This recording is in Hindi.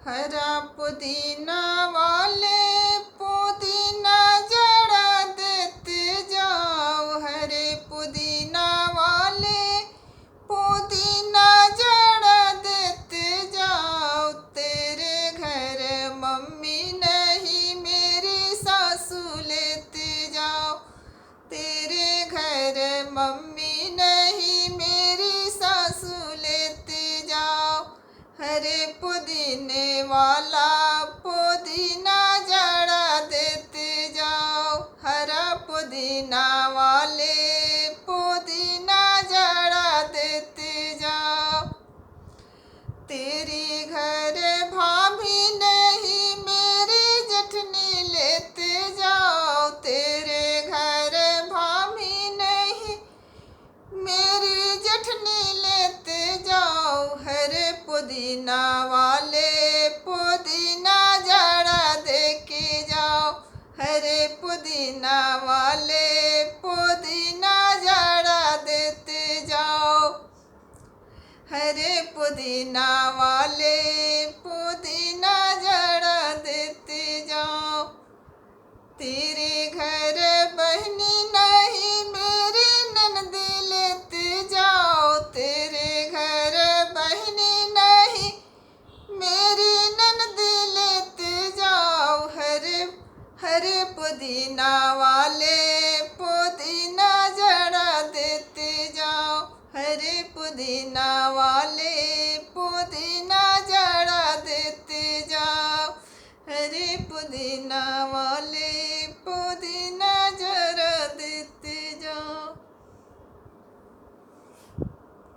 हरा पुदीना वाले पुदीना जड़ा देते जाओ। हरे पुदीना वाले पुदीना जड़ा देते जाओ। तेरे घर मम्मी नहीं मेरी सासू लेते जाओ। तेरे घर मम्मी नहीं मेरी सासू लेते जाओ। हरे पुदीने वाला पुदीना जड़ा देते जाओ। हरा पुदीना वाले पुदीना जड़ा देते जाओ। तेरी घर भाभी नहीं मेरी जेठनी लेते जाओ। तेरे घर भाभी नहीं मेरी जेठनी लेते जाओ। हरे पुदीना वाले पुदीना जड़ा दे के जाओ। हरे पुदीना वाले पुदीना जड़ा देते जाओ। हरे पुदीना वाले पुदीना जड़ा देते जाओ। तेरे घर बहनी नहीं मेरी ननदी लेते जाओ। तेरे घर बहनी नहीं मेरी ननदी लेते जाओ। हरे पुदीना वाले पुदीना जड़ा देते जाओ। हरे पुदीना वाले पुदीना जड़ा देते जाओ। हरे पुदीना वाले